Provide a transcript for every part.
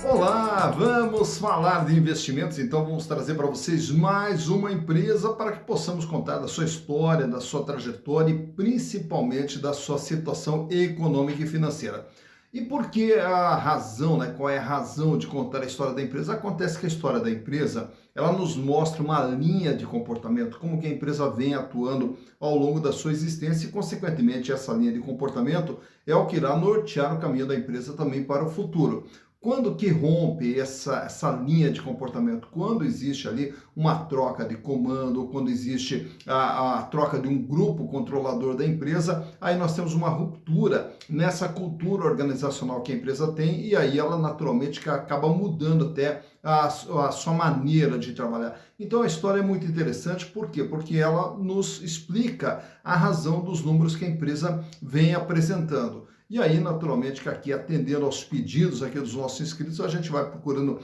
Olá, vamos falar de investimentos, então vamos trazer para vocês mais uma empresa para que possamos contar da sua história, da sua trajetória e principalmente da sua situação econômica e financeira. E por que a razão, né? Qual é a razão de contar a história da empresa? Acontece que a história da empresa, ela nos mostra uma linha de comportamento, como que a empresa vem atuando ao longo da sua existência e, consequentemente, essa linha de comportamento é o que irá nortear o caminho da empresa também para o futuro. Quando que rompe essa linha de comportamento? Quando existe ali uma troca de comando, ou quando existe a troca de um grupo controlador da empresa, aí nós temos uma ruptura nessa cultura organizacional que a empresa tem e aí ela naturalmente acaba mudando até a sua maneira de trabalhar. Então a história é muito interessante, por quê? Porque ela nos explica a razão dos números que a empresa vem apresentando. E aí, naturalmente, que aqui atendendo aos pedidos aqui dos nossos inscritos, a gente vai procurando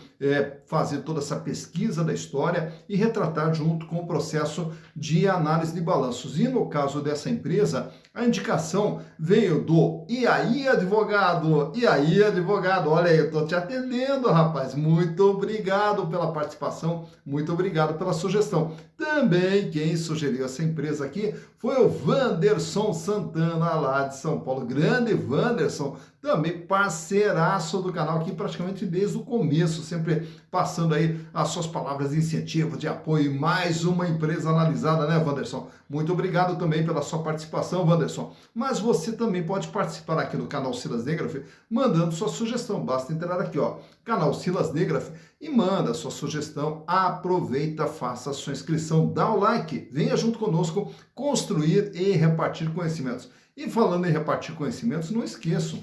fazer toda essa pesquisa da história e retratar junto com o processo de análise de balanços. E no caso dessa empresa, a indicação veio do E aí, advogado? E aí, advogado? Olha aí, eu estou te atendendo, rapaz. Muito obrigado pela participação, muito obrigado pela sugestão. Também quem sugeriu essa empresa aqui foi o Wanderson Santana, lá de São Paulo. Grande Wanderson, também parceiraço do canal aqui praticamente desde o começo, sempre passando aí as suas palavras de incentivo, de apoio. Mais uma empresa analisada, né, Wanderson? Muito obrigado também pela sua participação, Wanderson. Mas você também pode participar aqui no canal Silas Negraf, mandando sua sugestão. Basta entrar aqui, ó, canal Silas Negraf, e manda a sua sugestão. Aproveita, faça a sua inscrição, dá o like, venha junto conosco construir e repartir conhecimentos. E falando em repartir conhecimentos, não esqueçam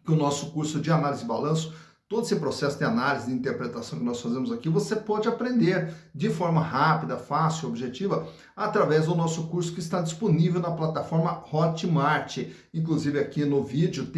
que o nosso curso de análise de balanço, todo esse processo de análise e interpretação que nós fazemos aqui, você pode aprender de forma rápida, fácil, objetiva, através do nosso curso que está disponível na plataforma Hotmart. Inclusive aqui no vídeo,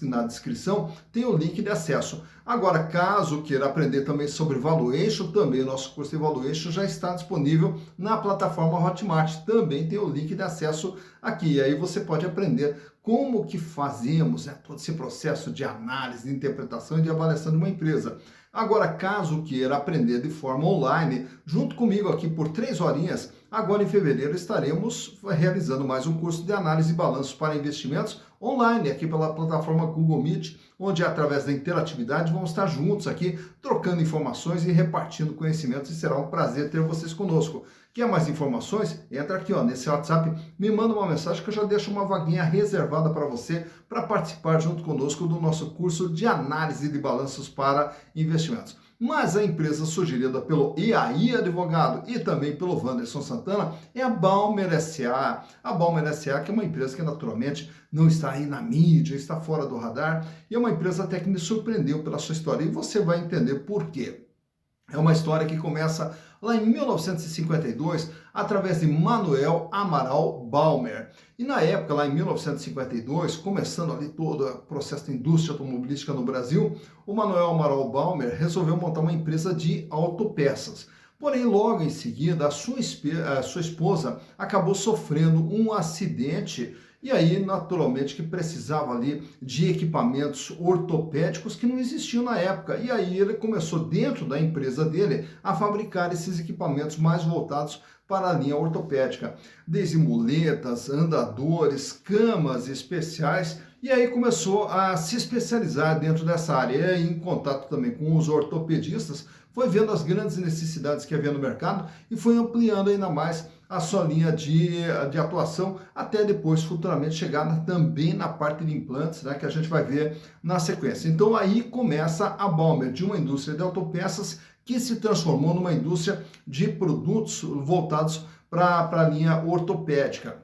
na descrição, tem o link de acesso. Agora, caso queira aprender também sobre valuation, também o nosso curso de valuation já está disponível na plataforma Hotmart. Também tem o link de acesso aqui. E aí você pode aprender como que fazemos todo esse processo de análise, de interpretação e de avaliação de uma empresa. Agora, caso queira aprender de forma online, junto comigo aqui por 3 horinhas, agora em fevereiro estaremos realizando mais um curso de análise de balanços para investimentos online, aqui pela plataforma Google Meet, onde através da interatividade vamos estar juntos aqui, trocando informações e repartindo conhecimentos, e será um prazer ter vocês conosco. Quer mais informações? Entra aqui nesse WhatsApp, me manda uma mensagem que eu já deixo uma vaguinha reservada para você para participar junto conosco do nosso curso de análise de balanços para investimentos. Mas a empresa sugerida pelo E aí, advogado, e também pelo Wanderson Santana é a Balmer S.A. A Balmer S.A., que é uma empresa que naturalmente não está aí na mídia, está fora do radar, e é uma empresa até que me surpreendeu pela sua história, e você vai entender por quê. É uma história que começa lá em 1952, através de Manuel Amaral Balmer. E na época, lá em 1952, começando ali todo o processo da indústria automobilística no Brasil, o Manuel Amaral Balmer resolveu montar uma empresa de autopeças. Porém, logo em seguida, a sua esposa acabou sofrendo um acidente e aí, naturalmente, que precisava ali de equipamentos ortopédicos que não existiam na época. E aí ele começou, dentro da empresa dele, a fabricar esses equipamentos mais voltados para a linha ortopédica. Desde muletas, andadores, camas especiais. E aí começou a se especializar dentro dessa área. E aí, em contato também com os ortopedistas, foi vendo as grandes necessidades que havia no mercado e foi ampliando ainda mais a sua linha de atuação, até depois, futuramente, chegar também na parte de implantes, né, que a gente vai ver na sequência. Então, aí começa a Balmer, de uma indústria de autopeças que se transformou numa indústria de produtos voltados para a linha ortopédica.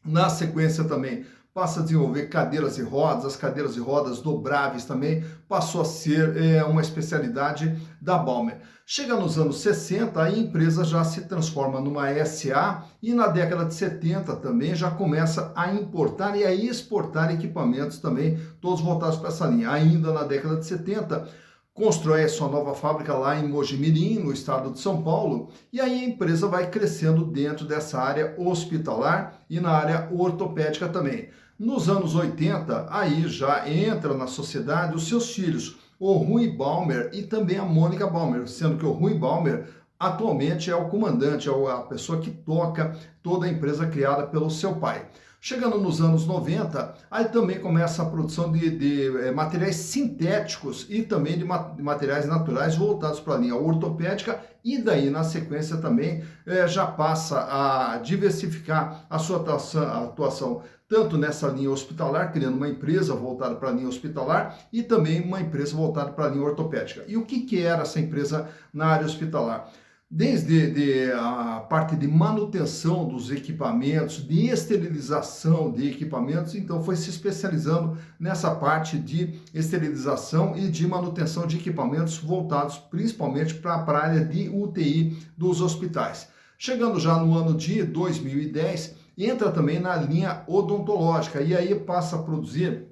Na sequência também, passa a desenvolver cadeiras de rodas, as cadeiras de rodas dobráveis também passou a ser uma especialidade da Balmer. Chega nos anos 60, a empresa já se transforma numa SA e na década de 70 também já começa a importar e a exportar equipamentos também, todos voltados para essa linha. Ainda na década de 70, constrói a sua nova fábrica lá em Mojimirim, no estado de São Paulo, e aí a empresa vai crescendo dentro dessa área hospitalar e na área ortopédica também. Nos anos 80, aí já entra na sociedade os seus filhos, o Rui Balmer e também a Mônica Balmer, sendo que o Rui Balmer atualmente é o comandante, é a pessoa que toca toda a empresa criada pelo seu pai. Chegando nos anos 90, aí também começa a produção de materiais sintéticos e também de materiais naturais voltados para a linha ortopédica, e daí na sequência também já passa a diversificar a sua atuação tanto nessa linha hospitalar, criando uma empresa voltada para a linha hospitalar e também uma empresa voltada para a linha ortopédica. E o que era essa empresa na área hospitalar? Desde a parte de manutenção dos equipamentos, de esterilização de equipamentos, então foi se especializando nessa parte de esterilização e de manutenção de equipamentos voltados principalmente para a área de UTI dos hospitais. Chegando já no ano de 2010, entra também na linha odontológica e aí passa a produzir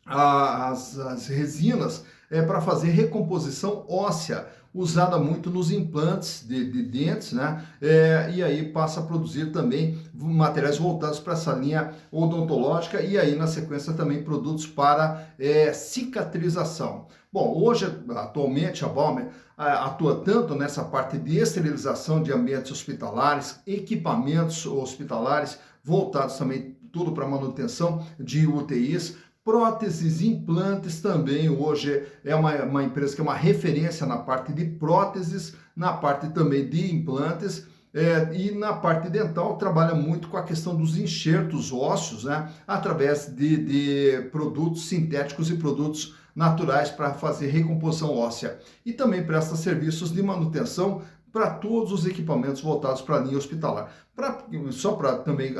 as resinas para fazer recomposição óssea, usada muito nos implantes de dentes, né? E aí passa a produzir também materiais voltados para essa linha odontológica e aí na sequência também produtos para cicatrização. Bom, hoje, atualmente, a Balmer atua tanto nessa parte de esterilização de ambientes hospitalares, equipamentos hospitalares, voltados também tudo para manutenção de UTIs, próteses, implantes também. Hoje é uma empresa que é uma referência na parte de próteses, na parte também de implantes, e na parte dental trabalha muito com a questão dos enxertos ósseos, né, através de produtos sintéticos e produtos naturais para fazer recomposição óssea. E também presta serviços de manutenção para todos os equipamentos voltados para a linha hospitalar. Só para também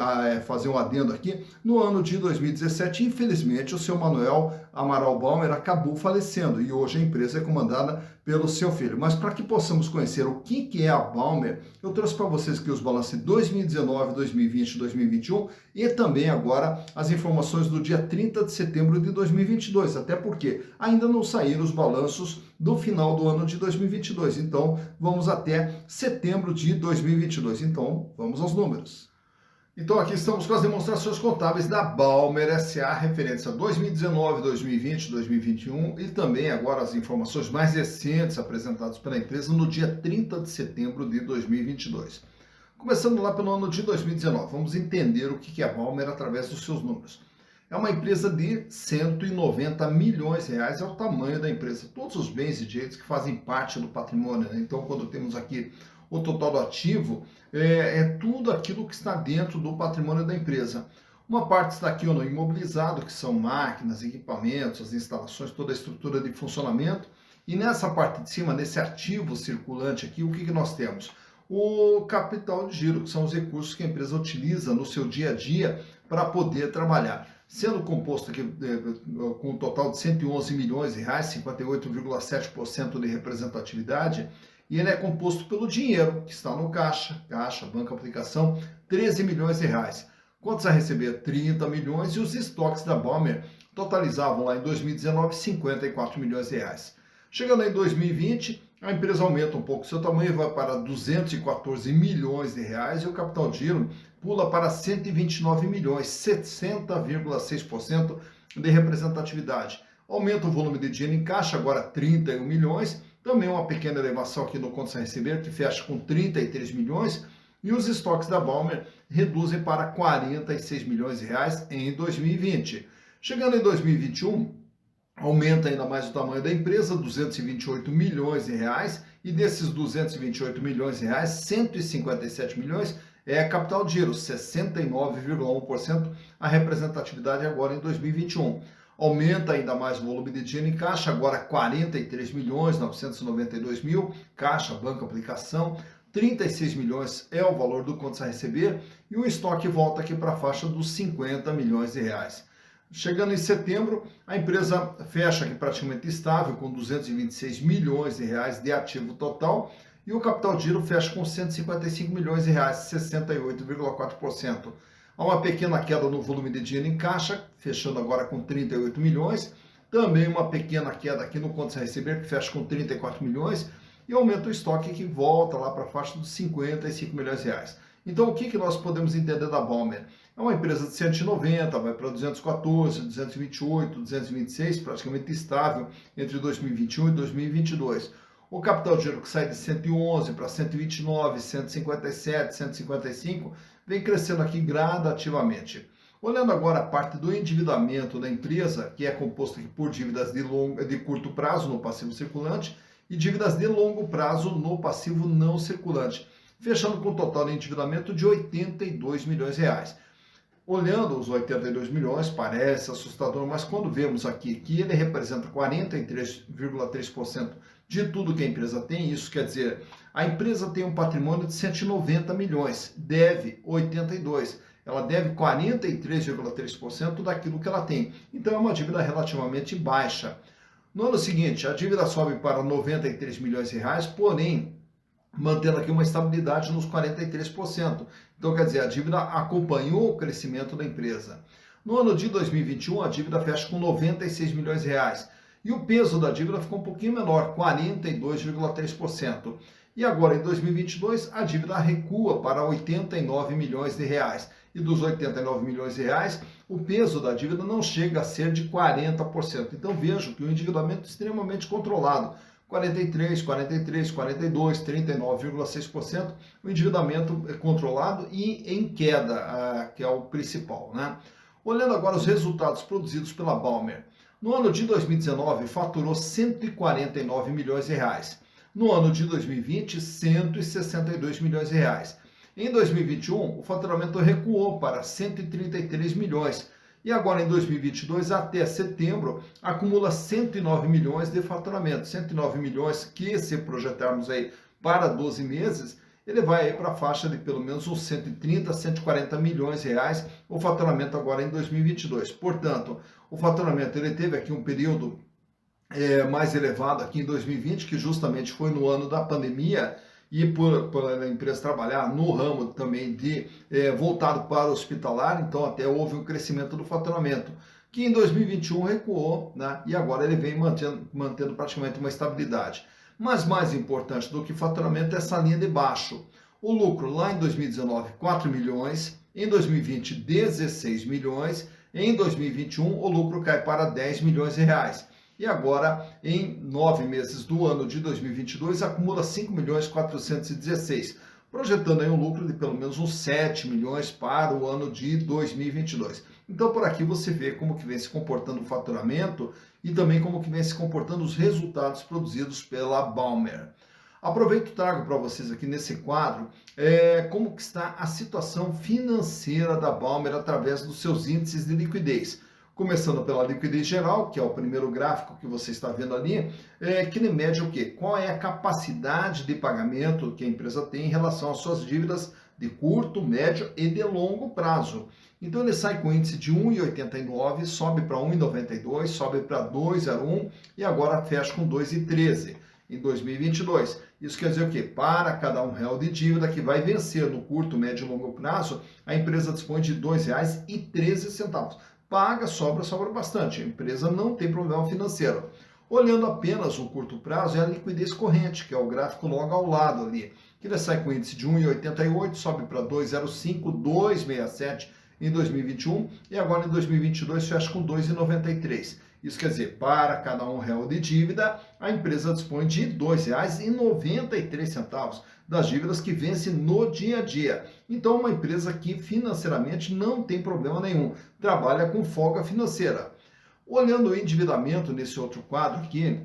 fazer um adendo aqui, no ano de 2017, infelizmente, o seu Manuel Amaral Balmer acabou falecendo e hoje a empresa é comandada pelo seu filho. Mas para que possamos conhecer o que é a Balmer, eu trouxe para vocês aqui os balanços de 2019, 2020 e 2021 e também agora as informações do dia 30 de setembro de 2022, até porque ainda não saíram os balanços do final do ano de 2022. Então, vamos até setembro de 2022. Então, vamos aos números. Então, aqui estamos com as demonstrações contábeis da Balmer S.A., referentes a 2019, 2020, 2021 e também agora as informações mais recentes apresentadas pela empresa no dia 30 de setembro de 2022. Começando lá pelo ano de 2019, vamos entender o que é a Balmer através dos seus números. É uma empresa de 190 milhões de reais, é o tamanho da empresa. Todos os bens e direitos que fazem parte do patrimônio, né? Então, quando temos aqui o total do ativo, é tudo aquilo que está dentro do patrimônio da empresa. Uma parte está aqui no imobilizado, que são máquinas, equipamentos, as instalações, toda a estrutura de funcionamento. E nessa parte de cima, nesse ativo circulante aqui, o que nós temos? O capital de giro, que são os recursos que a empresa utiliza no seu dia a dia para poder trabalhar. Sendo composto aqui com um total de 111 milhões de reais, 58,7% de representatividade, e ele é composto pelo dinheiro que está no caixa, banco aplicação, 13 milhões de reais. Quantos a receber? 30 milhões, e os estoques da Balmer totalizavam lá em 2019 54 milhões de reais. Chegando em 2020, a empresa aumenta um pouco seu tamanho, vai para 214 milhões de reais e o capital de giro pula para 129 milhões, 60,6% de representatividade. Aumenta o volume de dinheiro em caixa, agora 31 milhões, também uma pequena elevação aqui no contas a receber, que fecha com 33 milhões, e os estoques da Balmer reduzem para 46 milhões de reais em 2020. Chegando em 2021, aumenta ainda mais o tamanho da empresa, 228 milhões de reais, e desses 228 milhões de reais, 157 milhões é capital de giro, 69,1% a representatividade agora em 2021. Aumenta ainda mais o volume de dinheiro em caixa, agora 43 milhões 992 mil, caixa, banco, aplicação, 36 milhões é o valor do contas a receber, e o estoque volta aqui para a faixa dos 50 milhões de reais. Chegando em setembro, a empresa fecha aqui praticamente estável, com 226 milhões de reais de ativo total, e o capital de giro fecha com 155 milhões de reais, 68,4%. Há uma pequena queda no volume de dinheiro em caixa, fechando agora com 38 milhões. Também uma pequena queda aqui no contas a receber, que fecha com 34 milhões. E aumenta o estoque que volta lá para a faixa dos 55 milhões de reais. Então, o que nós podemos entender da Balmer? É uma empresa de 190, vai para 214, 228, 226, praticamente estável entre 2021 e 2022. O capital de giro que sai de 111 para 129, 157, 155, vem crescendo aqui gradativamente. Olhando agora a parte do endividamento da empresa, que é composto aqui por dívidas de curto prazo no passivo circulante e dívidas de longo prazo no passivo não circulante, fechando com um total de endividamento de 82 milhões de reais. Olhando os 82 milhões, parece assustador, mas quando vemos aqui que ele representa 43,3% de tudo que a empresa tem, isso quer dizer, a empresa tem um patrimônio de 190 milhões, deve 82, ela deve 43,3% daquilo que ela tem. Então é uma dívida relativamente baixa. No ano seguinte, a dívida sobe para 93 milhões de reais, porém, mantendo aqui uma estabilidade nos 43%. Então, quer dizer, a dívida acompanhou o crescimento da empresa. No ano de 2021, a dívida fecha com 96 milhões de reais. E o peso da dívida ficou um pouquinho menor, 42,3%. E agora, em 2022, a dívida recua para 89 milhões de reais. E dos 89 milhões de reais, o peso da dívida não chega a ser de 40%. Então, vejo que o endividamento é extremamente controlado. 43, 42, 39,6%, o endividamento é controlado e em queda, que é o principal, né? Olhando agora os resultados produzidos pela Balmer. No ano de 2019, faturou 149 milhões de reais. No ano de 2020, 162 milhões de reais. Em 2021, o faturamento recuou para 133 milhões. E agora, em 2022, até setembro, acumula 109 milhões de faturamento. 109 milhões que, se projetarmos aí para 12 meses, ele vai aí para a faixa de pelo menos uns 130, 140 milhões de reais, o faturamento agora em 2022. Portanto, o faturamento ele teve aqui um período mais elevado aqui em 2020, que justamente foi no ano da pandemia, e por a empresa trabalhar no ramo também de voltado para o hospitalar, então até houve um crescimento do faturamento, que em 2021 recuou, né? E agora ele vem mantendo praticamente uma estabilidade. Mas mais importante do que faturamento é essa linha de baixo. O lucro lá em 2019, 4 milhões, em 2020, 16 milhões, em 2021 o lucro cai para 10 milhões de reais. E agora, em 9 meses do ano de 2022, acumula 5 milhões 416, projetando aí um lucro de pelo menos uns 7 milhões para o ano de 2022. Então, por aqui você vê como que vem se comportando o faturamento e também como que vem se comportando os resultados produzidos pela Balmer. Aproveito e trago para vocês aqui nesse quadro como que está a situação financeira da Balmer através dos seus índices de liquidez. Começando pela liquidez geral, que é o primeiro gráfico que você está vendo ali, que ele mede o quê? Qual é a capacidade de pagamento que a empresa tem em relação às suas dívidas de curto, médio e de longo prazo. Então ele sai com índice de 1,89, sobe para 1,92, sobe para 2,01 e agora fecha com 2,13 em 2022. Isso quer dizer o quê? Para cada R$1 de dívida que vai vencer no curto, médio e longo prazo, a empresa dispõe de R$ 2,13. Paga, sobra bastante. A empresa não tem problema financeiro. Olhando apenas o curto prazo, é a liquidez corrente, que é o gráfico logo ao lado ali, que ele sai com índice de 1,88, sobe para 2,05, 2,67 em 2021 e agora em 2022 fecha com 2,93. Isso quer dizer, para cada R$1 de dívida, a empresa dispõe de R$ 2,93 das dívidas que vence no dia a dia. Então, uma empresa que financeiramente não tem problema nenhum, trabalha com folga financeira. Olhando o endividamento nesse outro quadro aqui,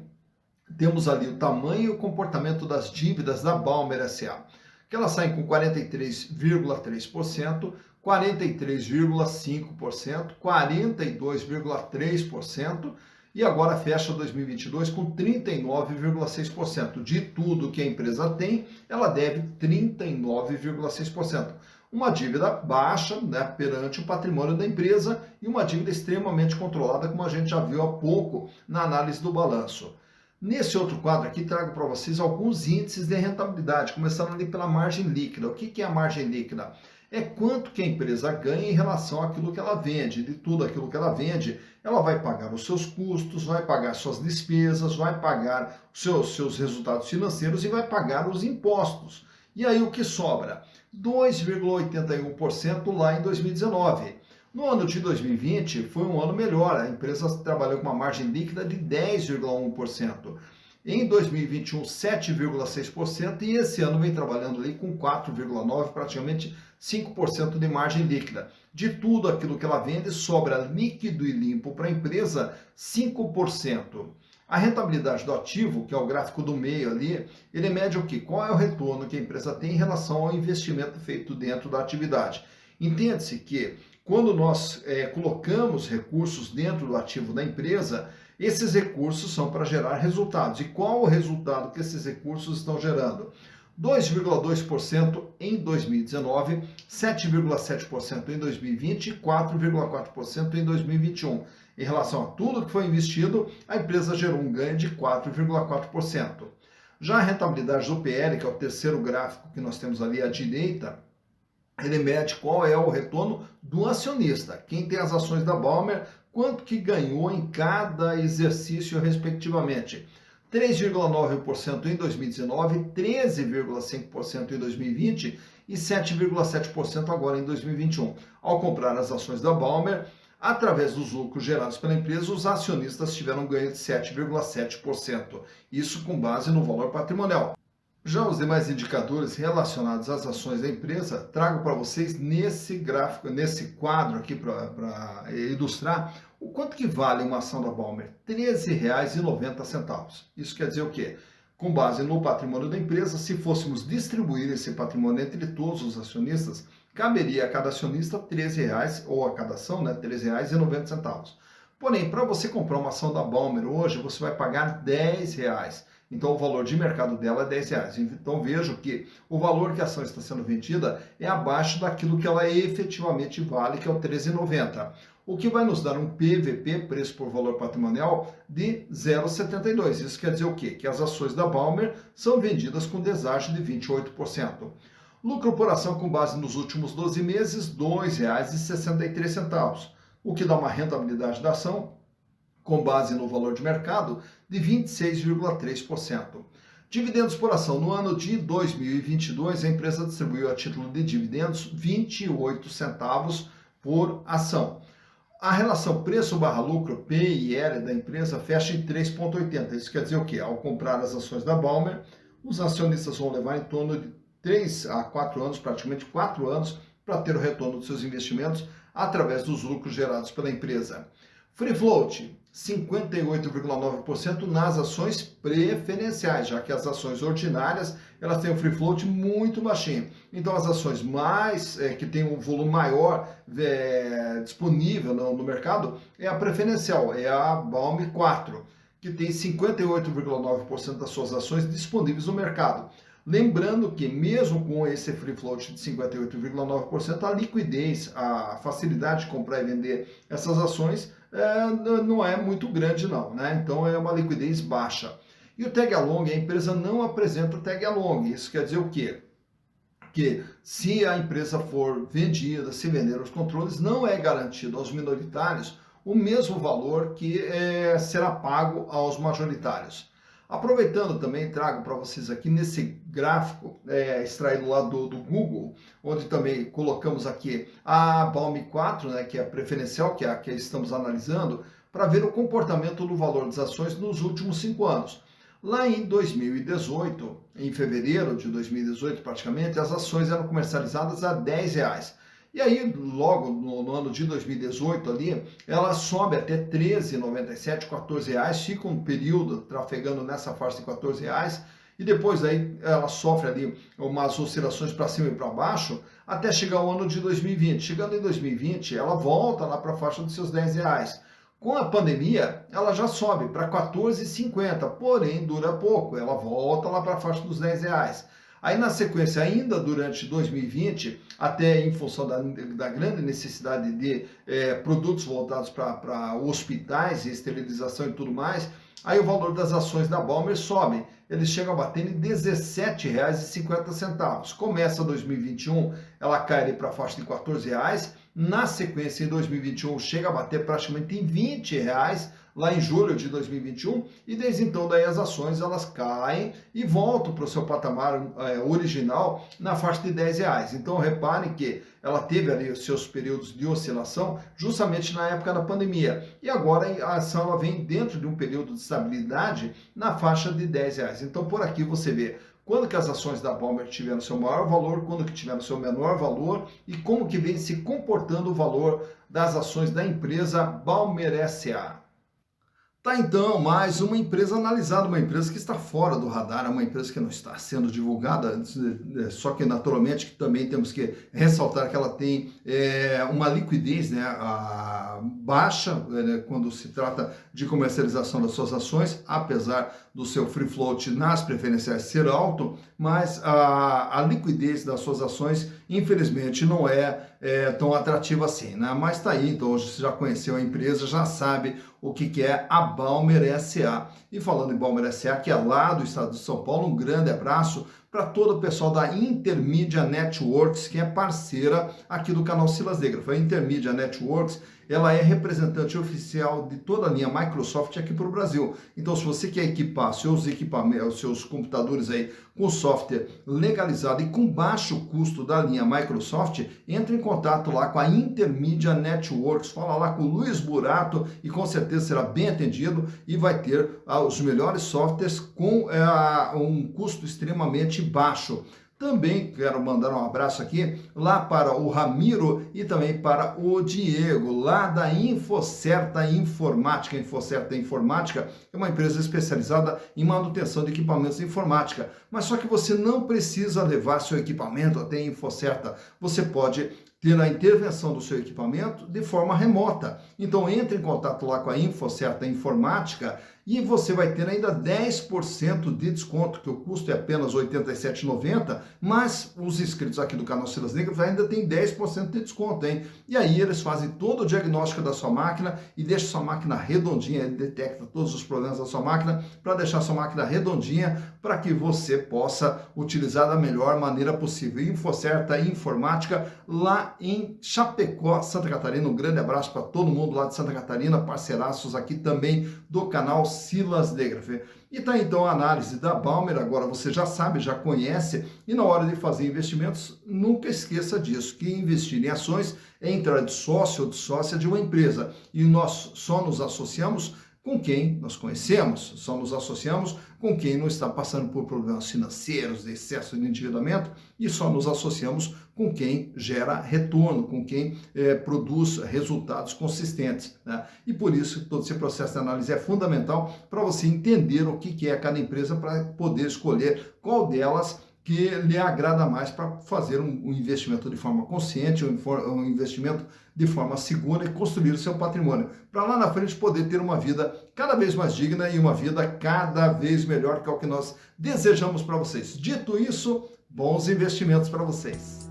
temos ali o tamanho e o comportamento das dívidas da Balmer S.A., que elas saem com 43,3%, 43,5%, 42,3% e agora fecha 2022 com 39,6%. De tudo que a empresa tem, ela deve 39,6%. Uma dívida baixa, né, perante o patrimônio da empresa e uma dívida extremamente controlada, como a gente já viu há pouco na análise do balanço. Nesse outro quadro aqui, trago para vocês alguns índices de rentabilidade, começando ali pela margem líquida. O que é a margem líquida? É quanto que a empresa ganha em relação àquilo que ela vende. De tudo aquilo que ela vende, ela vai pagar os seus custos, vai pagar suas despesas, vai pagar os seus resultados financeiros e vai pagar os impostos. E aí o que sobra? 2,81% lá em 2019. No ano de 2020 foi um ano melhor, a empresa trabalhou com uma margem líquida de 10,1%. Em 2021, 7,6% e esse ano vem trabalhando ali com 4,9%, praticamente 5% de margem líquida. De tudo aquilo que ela vende, sobra líquido e limpo para a empresa 5%. A rentabilidade do ativo, que é o gráfico do meio ali, ele mede o quê? Qual é o retorno que a empresa tem em relação ao investimento feito dentro da atividade. Entende-se que quando nós colocamos recursos dentro do ativo da empresa, esses recursos são para gerar resultados. E qual o resultado que esses recursos estão gerando? 2,2% em 2019, 7,7% em 2020 e 4,4% em 2021. Em relação a tudo que foi investido, a empresa gerou um ganho de 4,4%. Já a rentabilidade do PL, que é o terceiro gráfico que nós temos ali à direita, ele mede qual é o retorno do acionista. Quem tem as ações da Balmer, quanto que ganhou em cada exercício respectivamente. 3,9% em 2019, 13,5% em 2020 e 7,7% agora em 2021. Ao comprar as ações da Balmer, através dos lucros gerados pela empresa, os acionistas tiveram um ganho de 7,7%. Isso com base no valor patrimonial. Já os demais indicadores relacionados às ações da empresa, trago para vocês nesse gráfico, nesse quadro aqui para ilustrar o quanto que vale uma ação da Balmer. R$ 13,90. Isso quer dizer o quê? Com base no patrimônio da empresa, se fôssemos distribuir esse patrimônio entre todos os acionistas, caberia a cada acionista R$ 13,00, ou a cada ação, né, R$ 13,90. Porém, para você comprar uma ação da Balmer hoje, você vai pagar R$ 10,00. Então, o valor de mercado dela é R$ 10,00. Então, vejo que o valor que a ação está sendo vendida é abaixo daquilo que ela efetivamente vale, que é o R$ 13,90. O que vai nos dar um PVP, preço por valor patrimonial, de 0,72. Isso quer dizer o quê? Que as ações da Balmer são vendidas com deságio de 28%. Lucro por ação com base nos últimos 12 meses, R$ 2,63. O que dá uma rentabilidade da ação com base no valor de mercado, de 26,3%. Dividendos por ação. No ano de 2022, a empresa distribuiu a título de dividendos 28 centavos por ação. A relação preço/lucro, P e L da empresa, fecha em 3,80. Isso quer dizer o quê? Ao comprar as ações da Balmer, os acionistas vão levar em torno de 3 a 4 anos, praticamente 4 anos, para ter o retorno dos seus investimentos através dos lucros gerados pela empresa. Free float, 58,9% nas ações preferenciais, já que as ações ordinárias elas têm um free float muito baixinho. Então as ações que têm um volume maior disponível no mercado é a preferencial, é a Balmer 4, que tem 58,9% das suas ações disponíveis no mercado. Lembrando que mesmo com esse free float de 58,9%, a liquidez, a facilidade de comprar e vender essas ações não é muito grande não, né? Então é uma liquidez baixa. E o tag along, a empresa não apresenta tag along. Isso quer dizer o quê? Que se a empresa for vendida, se vender os controles, não é garantido aos minoritários o mesmo valor que será pago aos majoritários. Aproveitando também, trago para vocês aqui nesse gráfico extraído lá do Google, onde também colocamos aqui a Balmer 4, né, que é a preferencial, que é a que estamos analisando, para ver o comportamento do valor das ações nos últimos 5 anos. Lá em 2018, em fevereiro de 2018 praticamente, as ações eram comercializadas a R$ 10,00. E aí, logo no ano de 2018 ali, ela sobe até R$ 13,97, R$ 14,00, fica um período trafegando nessa faixa de R$ 14,00, e depois aí ela sofre ali umas oscilações para cima e para baixo, até chegar ao ano de 2020. Chegando em 2020, ela volta lá para a faixa dos seus R$ 10,00. Com a pandemia, ela já sobe para R$ 14,50, porém dura pouco, ela volta lá para a faixa dos R$ 10,00. Aí, na sequência, ainda durante 2020, até em função da grande necessidade de produtos voltados para hospitais, esterilização e tudo mais, aí o valor das ações da Balmer sobe. Eles chegam a bater em R$ 17,50. Começa 2021, ela cai para a faixa de R$ 14,00. Na sequência, em 2021, chega a bater praticamente em R$ 20,00 lá em julho de 2021 e desde então daí as ações elas caem e voltam para o seu patamar original na faixa de R$ 10. Então reparem que ela teve ali os seus períodos de oscilação justamente na época da pandemia e agora a ação ela vem dentro de um período de estabilidade na faixa de R$ 10. Então por aqui você vê quando que as ações da Balmer tiveram seu maior valor, quando que tiveram seu menor valor e como que vem se comportando o valor das ações da empresa Balmer S.A. Tá então, mais uma empresa analisada, uma empresa que está fora do radar, uma empresa que não está sendo divulgada, só que naturalmente que também temos que ressaltar que ela tem uma liquidez baixa quando se trata de comercialização das suas ações, apesar do seu free float nas preferenciais ser alto, mas a liquidez das suas ações, infelizmente, não é tão atrativa assim, né? Mas tá aí, então hoje você já conheceu a empresa, já sabe o que é a Balmer S.A. E falando em Balmer S.A., que é lá do estado de São Paulo, um grande abraço para todo o pessoal da Intermedia Networks, que é parceira aqui do canal Silas Degraf. A Intermedia Networks, ela é representante oficial de toda a linha Microsoft aqui para o Brasil. Então, se você quer equipar seus equipamentos, seus computadores aí com software legalizado e com baixo custo da linha Microsoft, entre em contato lá com a Intermedia Networks, fala lá com o Luiz Burato e com certeza será bem atendido e vai ter os melhores softwares com um custo extremamente baixo. Também quero mandar um abraço aqui lá para o Ramiro e também para o Diego, lá da Infocerta Informática. Infocerta Informática é uma empresa especializada em manutenção de equipamentos de informática. Mas só que você não precisa levar seu equipamento até a Infocerta. Você pode ter a intervenção do seu equipamento de forma remota. Então entre em contato lá com a Infocerta Informática e você vai ter ainda 10% de desconto, que o custo é apenas R$ 87,90, mas os inscritos aqui do canal Silas Degraf ainda tem 10% de desconto, hein? E aí eles fazem todo o diagnóstico da sua máquina e deixam sua máquina redondinha, ele detecta todos os problemas da sua máquina para deixar sua máquina redondinha para que você possa utilizar da melhor maneira possível. Infocerta Informática lá em Chapecó, Santa Catarina. Um grande abraço para todo mundo lá de Santa Catarina, parceiraços aqui também do canal Silas Degraf. E tá então a análise da Balmer, agora você já sabe, já conhece, e na hora de fazer investimentos, nunca esqueça disso, que investir em ações é entrar de sócio ou de sócia de uma empresa, e nós só nos associamos com quem nós conhecemos, só nos associamos com quem não está passando por problemas financeiros, de excesso de endividamento, e só nos associamos com quem gera retorno, com quem produz resultados consistentes, né? E por isso todo esse processo de análise é fundamental para você entender o que é cada empresa para poder escolher qual delas que lhe agrada mais para fazer um investimento de forma consciente, um investimento de forma segura e construir o seu patrimônio, para lá na frente poder ter uma vida cada vez mais digna e uma vida cada vez melhor, que é o que nós desejamos para vocês. Dito isso, bons investimentos para vocês.